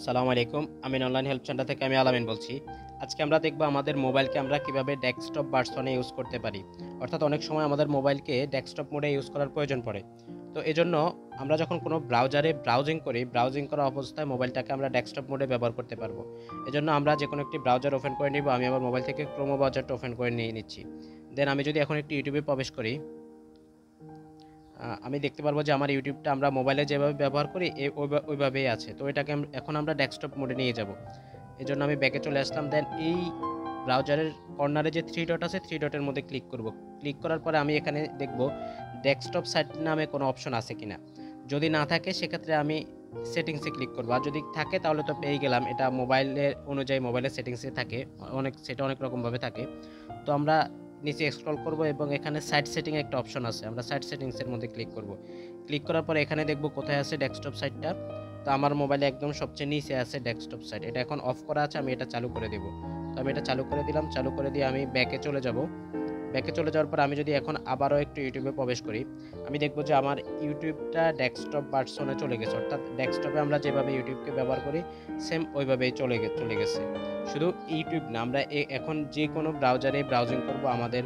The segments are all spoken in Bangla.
সালামু আলাইকুম। আমিন অনলাইন হেল্প সেন্টার থেকে আমি আলামিন বলছি। আজকে আমরা দেখব আমাদের মোবাইলকে আমরা কিভাবে ডেস্কটপ ভার্সনে ইউজ করতে পারি। অর্থাৎ অনেক সময় আমাদের মোবাইলকে ডেস্কটপ মোডে ইউজ করার প্রয়োজন পড়ে। তো এজন্য আমরা যখন কোনো ব্রাউজারে ব্রাউজিং করি, ব্রাউজিং করা অবস্থায় মোবাইলটাকে আমরা ডেস্কটপ মোডে ব্যবহার করতে পারবো। এজন্য আমরা যেকোনো একটি ব্রাউজার ওপেন করে নিব। আমি আমার মোবাইল থেকে ক্রোম ব্রাউজারটা ওপেন করে নিয়ে নিচ্ছি। দেন আমি যদি এখন একটি ইউটিউবে প্রবেশ করি, আমি দেখতে পারবো যে আমার ইউটিউবটা আমরা মোবাইলে যেভাবে ব্যবহার করি ওইভাবেই আছে। তো এটাকে এখন আমরা ডেস্কটপ মোডে নিয়ে যাব। এজন্য আমি ব্যাকে চলে আসলাম। দেন এই ব্রাউজারের কর্নারে যে থ্রি ডট আছে, থ্রি ডটের মধ্যে ক্লিক করব। ক্লিক করার পরে আমি এখানে দেখব ডেস্কটপ সাইট নামে কোনো অপশন আছে কিনা। যদি না থাকে সেক্ষেত্রে আমি সেটিংসে ক্লিক করব। আর যদি থাকে তাহলে তো পেয়ে গেলাম। এটা মোবাইলের অনুযায়ী মোবাইলের সেটিংসে থাকে, সেটা অনেক রকমভাবে থাকে। তো আমরা নিচে স্ক্রল করব এবং এখানে সাইট সেটিং একটা অপশন আছে, আমরা সাইট সেটিংসের মধ্যে ক্লিক করব। ক্লিক করার পর এখানে দেখব কোথায় আছে ডেস্কটপ সাইটটা। তো আমার মোবাইলে একদম সবচেয়ে নিচে আছে ডেস্কটপ সাইট। এটা এখন অফ করা আছে, আমি এটা চালু করে দেব। তো আমি এটা চালু করে দিলাম। চালু করে দিয়ে আমি ব্যাকে চলে যাব। ব্যাকে চলে যাওয়ার পর আমি যদি এখন আবারও একটু ইউটিউবে প্রবেশ করি, আমি দেখব যে আমার ইউটিউবটা ডেস্কটপ ভার্সনে চলে গেছে। অর্থাৎ ডেস্কটপে আমরা যেভাবে ইউটিউবকে ব্যবহার করি সেম ওইভাবেই চলে গেছে। শুধু ইউটিউব না, আমরা এখন যে কোনো ব্রাউজারে ব্রাউজিং করব, আমাদের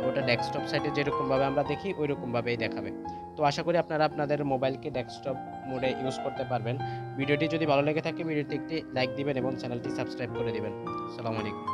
ওটা ডেস্কটপ সাইটে যেরকমভাবে আমরা দেখি ওই রকমভাবেই দেখাবে। তো আশা করি আপনারা আপনাদের মোবাইলকে ডেস্কটপ মোডে ইউজ করতে পারবেন। ভিডিওটি যদি ভালো লেগে থাকে ভিডিওতে একটি লাইক দিবেন এবং চ্যানেলটি সাবস্ক্রাইব করে দিবেন। আসসালামু আলাইকুম।